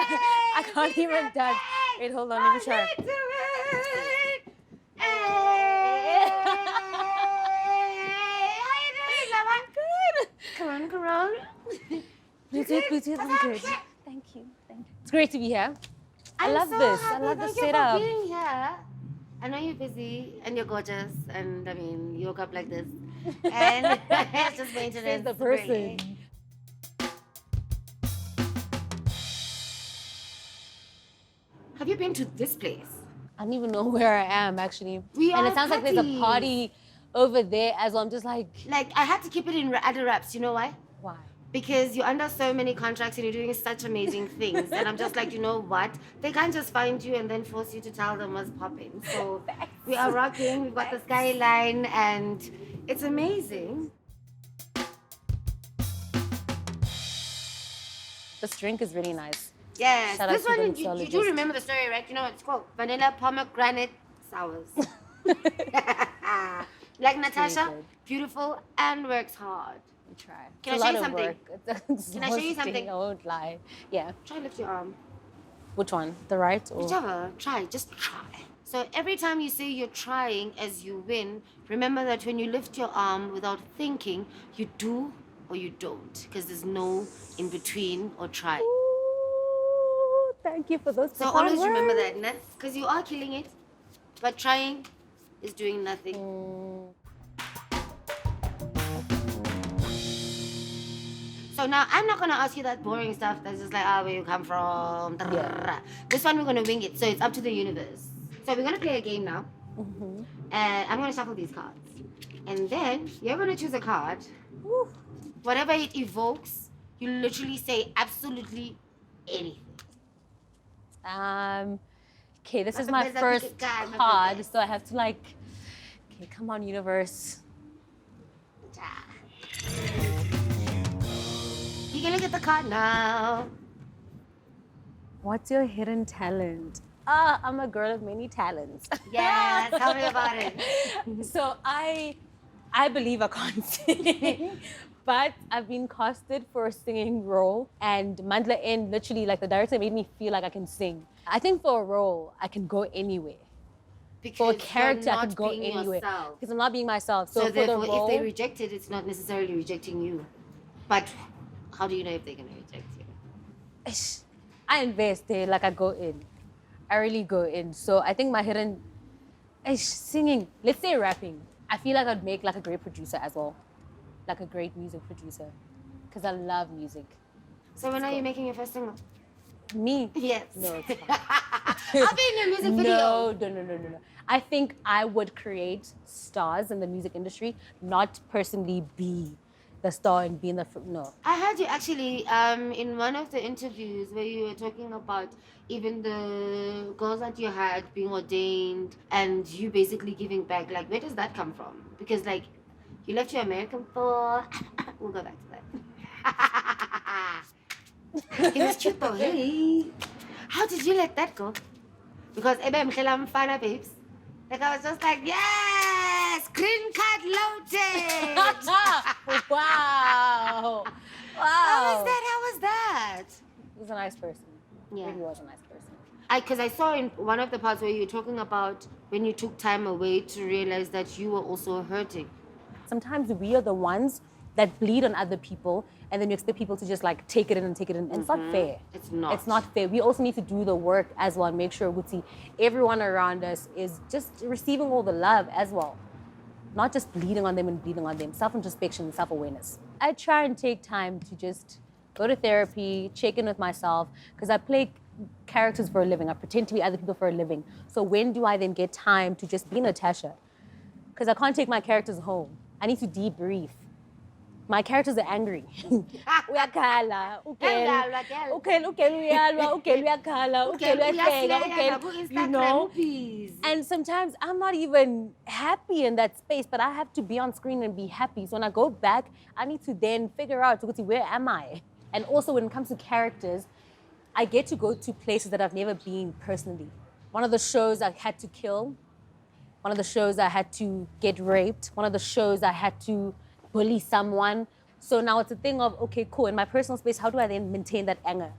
I can't even dance. Wait, hold on, let me try. Come on, come on. Bluetooth, I'm good. Thank you. It's great to be here. I love so this. Happy. I love the Thank you setup. for being here. I know you're busy and you're gorgeous, and I mean, you woke up like this, and it's just maintenance. Says the person. Have you been to this place? I don't even know where I am actually. And are it sounds like there's a party over there as well. I'm just like I had to keep it in under wraps. You know why? Why? Because you're under so many contracts and you're doing such amazing things. And I'm just like, you know what? They can't just find you and then force you to tell them what's popping. So we are rocking. We've got the skyline and it's amazing. This drink is really nice. Yes. Shout This out to one, the you do mixologist. remember the story, right? You know what it's called? Vanilla pomegranate sours. Like Natasha, beautiful and works hard. We try. Can It's I a show you lot of something? work. It's Can I show you something? I won't lie. Yeah. Try lift your arm. Which one? The right or? Whichever. Try. Just try. So every time you say you're trying as you win, remember that when you lift your arm without thinking, you do or you don't. Because there's no in between or try. Ooh, thank you for those. So always remember that. Because you are killing it, but trying is doing nothing. So now I'm not gonna ask you that boring stuff that's just like, where you come from. Yeah. This one we're gonna wing it, so it's up to the universe. So we're gonna play a game now. And I'm gonna shuffle these cards. And then you're gonna choose a card. Woo. Whatever it evokes, you literally say absolutely anything. Okay, this is my first card, so I have to like, okay, come on, universe. You can look at the card now. What's your hidden talent? I'm a girl of many talents. Yes, tell me about it. So I believe I can't sing, but I've been casted for a singing role, and Mandla in literally like the director made me feel like I can sing. I think for a role I can go anywhere. Because For a character you're I not can go being anywhere yourself. because I'm not being myself. So for therefore, the role, if they reject it, it's not necessarily rejecting you. But how do you know if they're gonna reject you? I invest there, like I go in. I really go in. So I think my hidden singing, let's say rapping. I feel like I'd make like a great producer as well. Like a great music producer. Because I love music. So when are you making your first single? Me? Yes. No, it's fine. I'll be in your music video. No. I think I would create stars in the music industry, not personally be the star and be in the, no. I heard you actually in one of the interviews where you were talking about even the girls that you had being ordained and you basically giving back. Like, where does that come from? Because like, you left your American for, we'll go back to that. It was cute though, hey. How did you let that go? Because I'm fana, babes. Like I was just like, yes, green card loaded. Wow. How was that? He was a nice person. Yeah. He really was a nice person. Because I saw in one of the parts where you were talking about when you took time away to realize that you were also hurting. Sometimes we are the ones that bleed on other people, and then you expect people to just like take it in. And it's not fair. It's not. It's not fair. We also need to do the work as well and make sure everyone around us is just receiving all the love as well. Not just bleeding on them. Self-introspection and self-awareness. I try and take time to just go to therapy, check in with myself, because I play characters for a living. I pretend to be other people for a living. So when do I then get time to just be Natasha? Because I can't take my characters home. I need to debrief. My characters are angry. Uyakhala, you know? And sometimes I'm not even happy in that space, but I have to be on screen and be happy. So when I go back, I need to then figure out, where am I? And also when it comes to characters, I get to go to places that I've never been personally. One of the shows I had to kill. One of the shows I had to get raped. One of the shows I had to bully someone. So now it's a thing of, okay, cool, in my personal space, how do I then maintain that anger?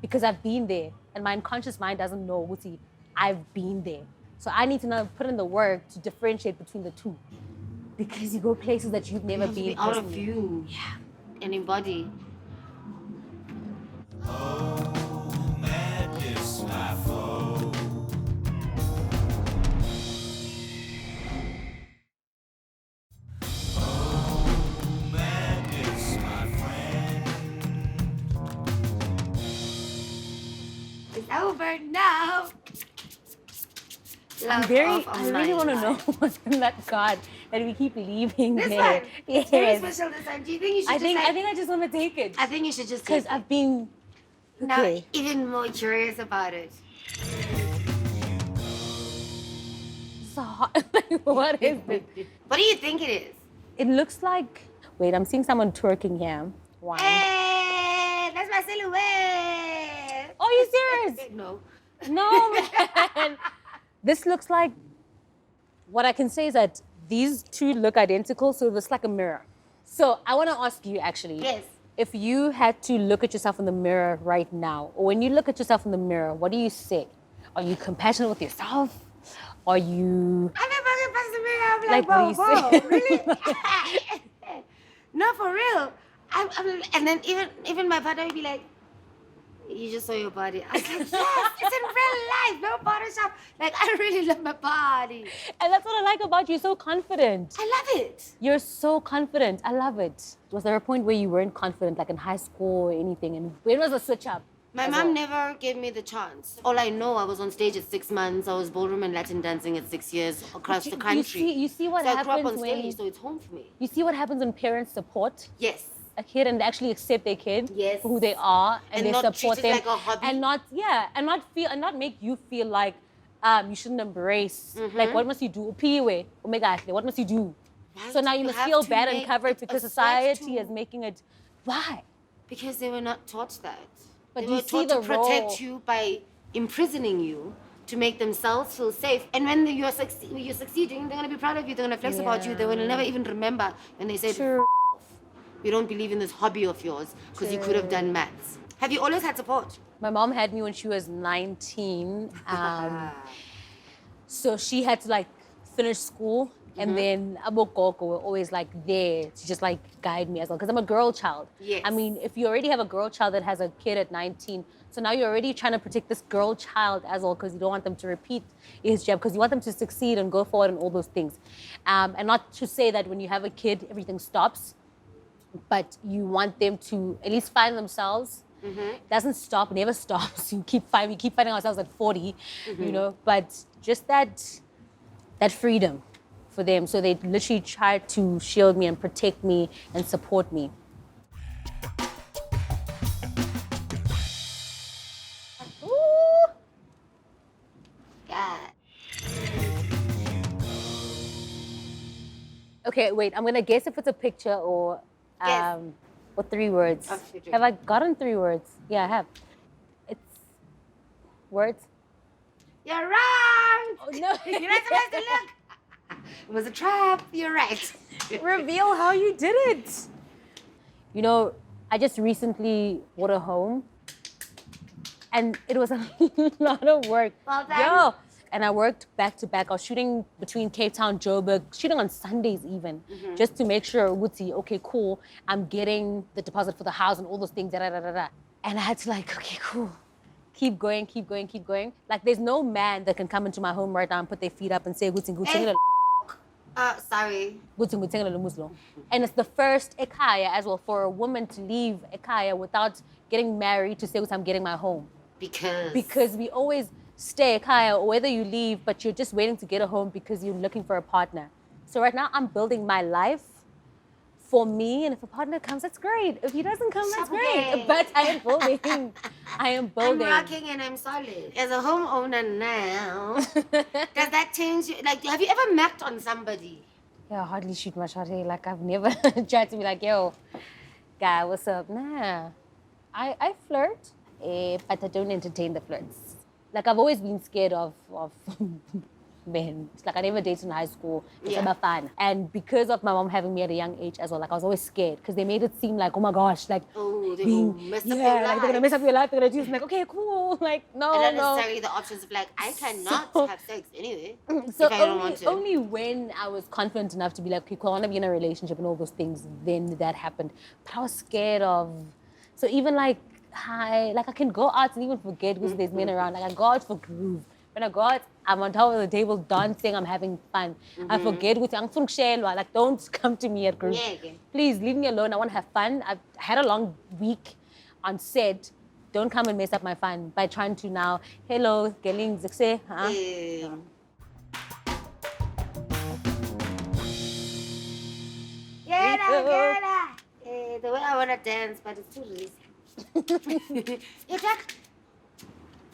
because I've been there, and my unconscious mind doesn't know, Wuti, I've been there. So I need to now put in the work to differentiate between the two. Because you go places that you've never You have to been. be out of personally. you. Yeah. And embody. It's over now. I really want to know what's in that card that we keep leaving This there. one. Yes. It's very special this time. Do you think you should I think just I just want to take it. I think you should just take Because it. I've been Now okay. even more curious about it. So hot. Like, what is this? What do you think it is? It looks like. Wait, I'm seeing someone twerking here. Wow. Hey, that's my silhouette. Oh, you serious? No. No, man. This looks like. What I can say is that these two look identical, so it looks like a mirror. So I want to ask you actually. Yes. If you had to look at yourself in the mirror right now, or when you look at yourself in the mirror, what do you say? Are you compassionate with yourself? Are you... I'm fucking past the mirror. I'm Like, like, what do you whoa, say? really? No, for real. And then even my partner would be like, you just saw your body. I was like, yes, it's in real life, no Photoshop. Like, I really love my body. And that's what I like about you, you're so confident. I love it. You're so confident, I love it. Was there a point where you weren't confident, like in high school or anything? And when was the switch up? My as mom well? never gave me the chance. All I know, I was on stage at 6 months. I was ballroom and Latin dancing at 6 years across the country. You see what so I grew up happens on when... stage, so it's home for me. You see what happens when parents support Yes. a kid and they actually accept their kid Yes. for who they are and they not support treat it them like a hobby. and not make you feel like you shouldn't embrace like what must you do what must you do Right? so now you You must have feel to bad and make cover it it a because safe society tool. is making it why Because they were not taught that. But they you were see taught the to protect role- you by imprisoning you to make themselves feel safe. And when you're succeeding, they're gonna be proud of you. They're gonna flex about you. They will never even remember when they said, True. "We don't believe in this hobby of yours because you could have done maths." Have you always had support? my mom had me when she was 19 so she had to like finish school and then Abokoko were always like there to just like guide me as well because I'm a girl child. Yes. I mean, if you already have a girl child that has a kid at 19, so now you're already trying to protect this girl child as well because you don't want them to repeat his job because you want them to succeed and go forward and all those things. And not to say that when you have a kid, everything stops, but you want them to at least find themselves. Doesn't stop, never stops. We keep finding ourselves at 40, you know, but just that freedom for them. So they literally try to shield me and protect me and support me. Ooh. Yeah. Okay, wait, I'm gonna guess if it's a picture or Guess. or 3 words. Okay. Have I gotten 3 words? Yeah, I have. It's words. You're wrong. Oh, no. You're not supposed to look. It was a trap. You're right. Reveal how you did it. You know, I just recently bought a home and it was a lot of work. Well done. Yo, and I worked back to back. I was shooting between Cape Town, Joburg, shooting on Sundays even, just to make sure, Woodsy, okay, cool, I'm getting the deposit for the house and all those things, da da da da da. And I had to like, okay, cool. Keep going. Like, there's no man that can come into my home right now and put their feet up and say, Woodsy, Hey. Sorry. and it's the first ekaya as well for a woman to leave ekaya without getting married to say, I'm getting my home. Because we always stay ekaya, or whether you leave, but you're just waiting to get a home because you're looking for a partner. So right now, I'm building my life for me, and if a partner comes, that's great. If he doesn't come, that's great. Okay. But I am building. I'm rocking and I'm solid. As a homeowner now, does that change you? Like, have you ever mapped on somebody? Yeah, I hardly shoot my shot here. Like, I've never tried to be like, yo, guy, what's up? Nah. I flirt, but I don't entertain the flirts. Like, I've always been scared of men. It's like I never dated in high school. It's Yeah. about fun. And because of my mom having me at a young age as well, like I was always scared because they made it seem like, oh my gosh, like Oh, they being, will mess up your like they're gonna life. mess up your life. They're gonna do this. I'm like, okay, cool. Like no, And not no. necessarily the options of like, I cannot So- have sex anyway. So if I don't want to. only when I was confident enough to be like, okay, cool, I want to be in a relationship and all those things, then that happened. But I was scared of. So even like I can go out and even forget because there's men around. Like I go out for groove. When I go out, I'm on top of the table dancing. I'm having fun. I forget with like don't come to me at groove. Yeah, okay. Please leave me alone. I want to have fun. I've had a long week on set. Don't come and mess up my fun by trying to now, hello, getting zikse, huh? The way I want to dance, but it's too risky. You talk.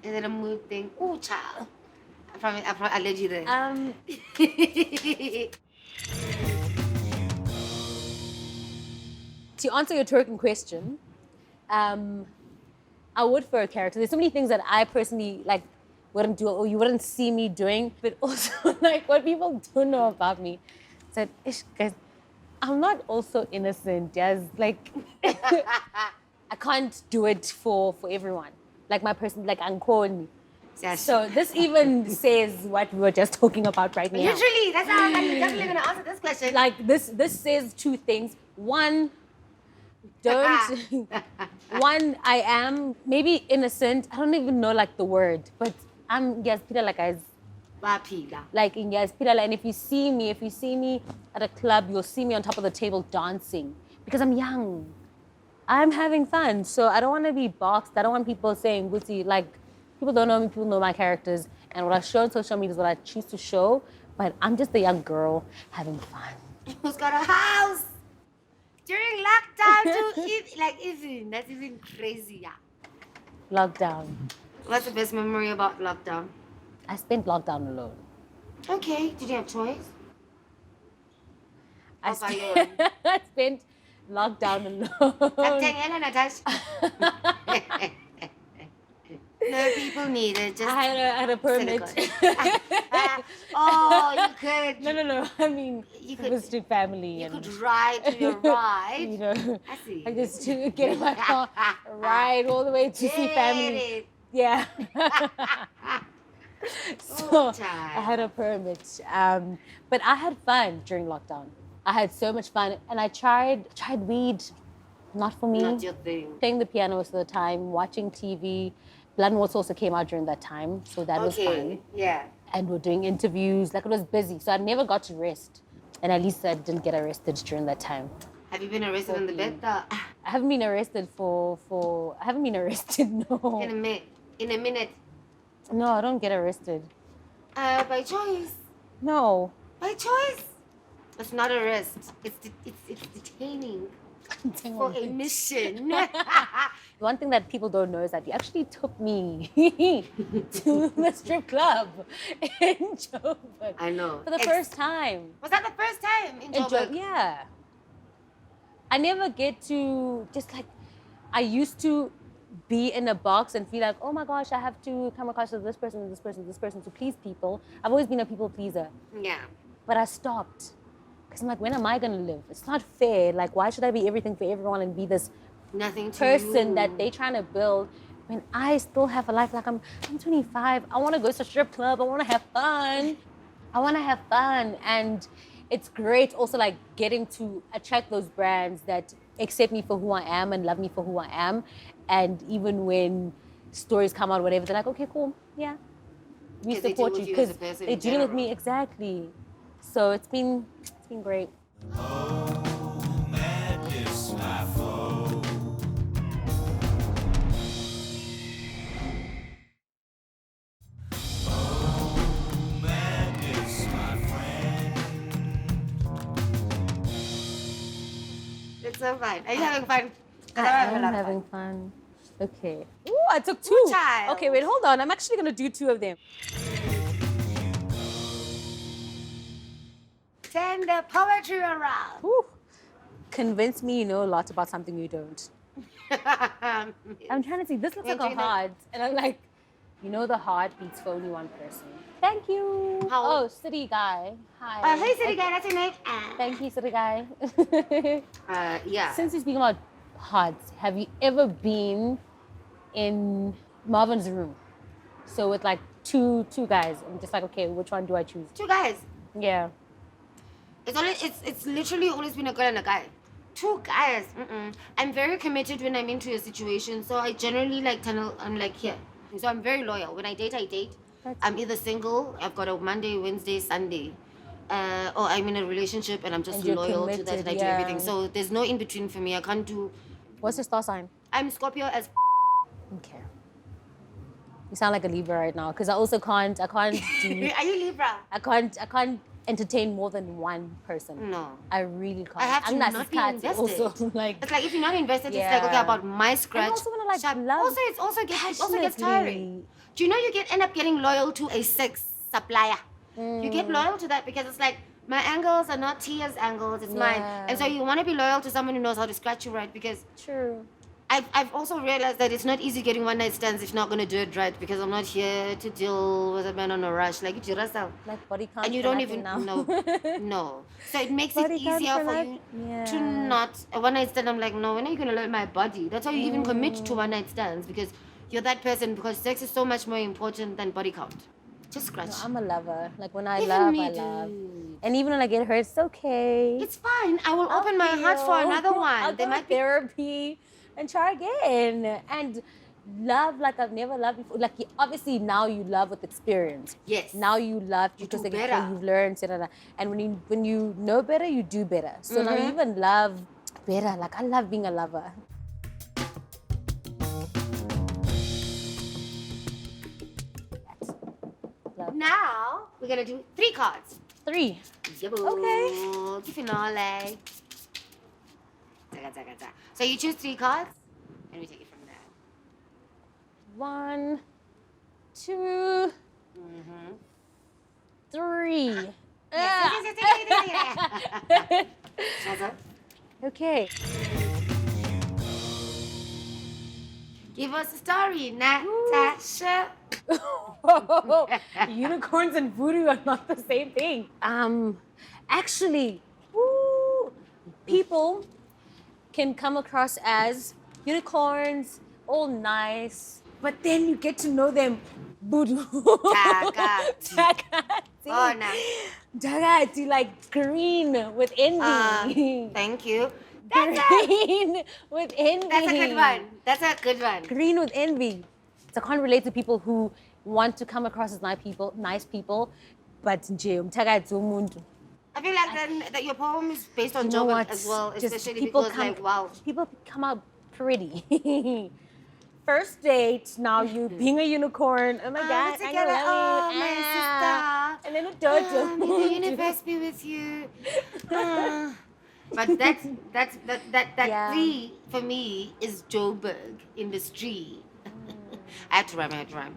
And then a mood thing. Ooh, child. I led you there. To answer your twerking question, I would for a character. There's so many things that I personally like wouldn't do or you wouldn't see me doing, but also like what people don't know about me. Said, ish, guys, I'm not also innocent. Yes, like I can't do it for everyone. Like my person, like Ankoni. Yes. So this even says what we were just talking about right now. Literally, that's how I'm definitely going to answer this question. Like this says two things. One, one, I am maybe innocent. I don't even know like the word, but I'm yes, Peter like guys. Like in yes, Peter, and if you see me at a club, you'll see me on top of the table dancing because I'm young. I'm having fun, so I don't want to be boxed. I don't want people saying, "Gucci," like people don't know me. People know my characters, and what I show on social media is what I choose to show. But I'm just a young girl having fun. Who's got a house during lockdown too? That's even crazier. Lockdown. What's the best memory about lockdown? I spent lockdown alone. Okay, did you have choice? I How about you? I spent lockdown alone. Natasha. No, people need it. Just I had a permit. Oh, you could. No. I mean, You it could- was to family You and could ride to your ride. you know, I see. I just to get in my car, ride all the way to see Get family. it. Yeah. So Oh, I had a permit, but I had fun during lockdown. I had so much fun, and I tried weed, not for me. Not your thing. Playing the piano most of the time, watching TV. Blood and Water also came out during that time, so that was fun. Yeah. And we're doing interviews, like it was busy, so I never got to rest. And at least I didn't get arrested during that time. Have you been arrested in the bed? I haven't been arrested I haven't been arrested, no. In a minute. No, I don't get arrested. By choice. No. By choice. It's not arrest. It's detaining for a mission. One thing that people don't know is that you actually took me to the strip club in Joburg. I know. For the first time. Was that the first time in In Joburg? yeah. I never get to just like, I used to be in a box and feel like, oh my gosh, I have to come across to this person, this person, this person to please people. I've always been a people pleaser. Yeah. But I stopped. Because I'm like, when am I going to live? It's not fair. Like, why should I be everything for everyone and be this Nothing to person you. that they trying to build when I still have a life? Like, I'm 25. I want to go to a strip club. I want to have fun. I want to have fun. And it's great also, like, getting to attract those brands that accept me for who I am and love me for who I am. And even when stories come out, whatever, they're like, okay, cool. Yeah. We 'Cause they support deal you with you as a because person they're in dealing with me. general. Exactly. So it's been great. Madness, my foe. Oh, madness, my friend. It's so fun. Are you having fun? 'Cause I I'm am having a lot of having fun. fun. Okay. Ooh, I took two. child. Okay, wait, hold on. I'm actually going to do two of them. Send the poetry around. Ooh. Convince me you know a lot about something you don't. I'm trying to see. This looks like a Imagine that. heart. And I'm like, You know the heart beats for only one person. Thank you. How- Oh, city guy. Hi. Hey, city guy, that's your name. Thank you, city guy. Yeah. Since we're speaking about hearts, have you ever been in Marvin's room? So with like two guys, I'm just like, okay, which one do I choose? 2 guys. Yeah. It's literally always been a girl and a guy. 2 guys. I'm very committed when I'm into a situation, so I generally like tunnel. I'm like here. So I'm very loyal. When I date, I date. That's- I'm either single. I've got a Monday, Wednesday, Sunday. Or I'm in a relationship and I'm just And you're loyal to that committed, and I do yeah. everything. So there's no in between for me. I can't do. What's your star sign? I'm Scorpio as. Okay. You sound like a Libra right now, because I also can't do, Are you Libra? I can't entertain more than one person. No. I really can't. I have to I'm not be narcissistic invested. also. Like, It's like if you're not invested, it's like, okay, Yeah. about my scratch. also wanna, like, shut- love Also, it also gets passionately. tiring. Do you know you end up getting loyal to a sex supplier? You get loyal to that because it's like, my angles are not Tia's angles, it's mine. Yeah. And so you want to be loyal to someone who knows how to scratch you right, because true. I've also realized that it's not easy getting one night stands if you're not going to do it right, because I'm not here to deal with a man on a rush. Like, it's yourself. Like body count. And you for don't nothing even now. know. No. So it makes it Body count easier for nothing. you to not. A one night stand, I'm like, no, when are you going to learn my body? That's how you even commit to one night stands, because you're that person, because sex is so much more important than body count. Just scratch. No, I'm a lover. Like when I Even love, me, I love. dude. And even when I get hurt, it's okay. It's fine. I will I'll open my heart for heal. another one. I'll There go might to be. therapy and try again. And love like I've never loved before. Like obviously now you love with experience. Yes. Now you love You because do like, better. you've learned. And when you know better, you do better. So now you even love better. Like I love being a lover. Love. Now we're gonna do 3 cards. 3. Okay. Finale. So you choose 3 cards, and we take it from there. 1, 2, 3. Shazza, Okay. give us a story, Natasha. Unicorns and voodoo are not the same thing. Actually, people can come across as unicorns, all nice, but then you get to know them. Voodoo. Tagati. Tagati. Oh, no. Tagati, like green with envy. Thank you. Green with envy. That's a good one. That's a good one. Green with envy. So I can't relate to people who want to come across as nice people, but nje umthakathi umuntu. I feel like then that your poem is based on You know Joburg what? as well, Just especially people because come, like wow. people come out pretty. First date, now you being a unicorn. Oh my God, we're I together. love you. Oh, my sister. And then a May the universe be with you. But that Yeah. 3 for me is Joburg industry. I had to rhyme.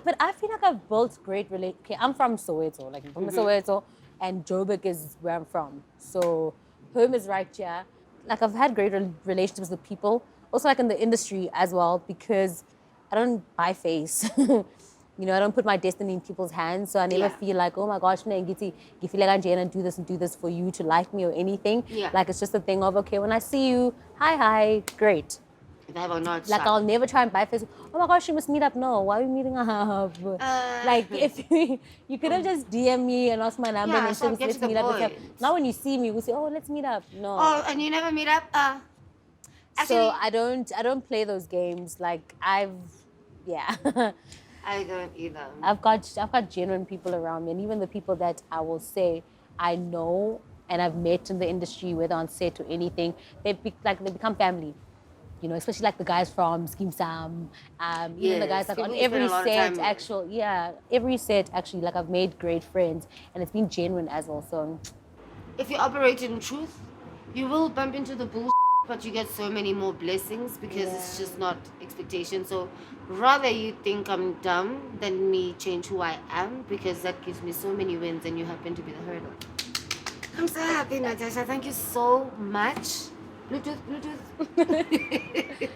But I feel like I've built great Okay, I'm from Soweto, like from Soweto, and Joburg is where I'm from. So home is right here. Like I've had great relationships with people, also like in the industry as well, because I don't buy face. You know, I don't put my destiny in people's hands, so I never Yeah. feel like, oh my gosh, you feel like I'm and do this for you to like me or anything. Yeah. Like it's just a thing of, okay, when I see you, hi, great. If I have or not. Like I'll never try and buy face. Oh my gosh, you must meet up. No, why are we meeting up? Like if you could have just DM me and ask my number Yeah, and so say, get let's to the meet up. point. Now when you see me, we say, oh, let's meet up. No. Oh, and you never meet up? So Actually, I don't play those games. Like yeah. I don't either. I've got genuine people around me, and even the people that I will say I know and I've met in the industry, whether on set or anything, they become family. You know, especially like the guys from Scheme Sam, even the guys like people on you spend every a lot of set, time with. every set actually, like I've made great friends, and it's been genuine as well. So If you operate in truth, you will bump into the bullshit, but you get so many more blessings because it's just not expectation. So rather you think I'm dumb than me change who I am, because that gives me so many wins and you happen to be the hurdle. I'm so happy, Natasha. Thank you so much. Bluetooth.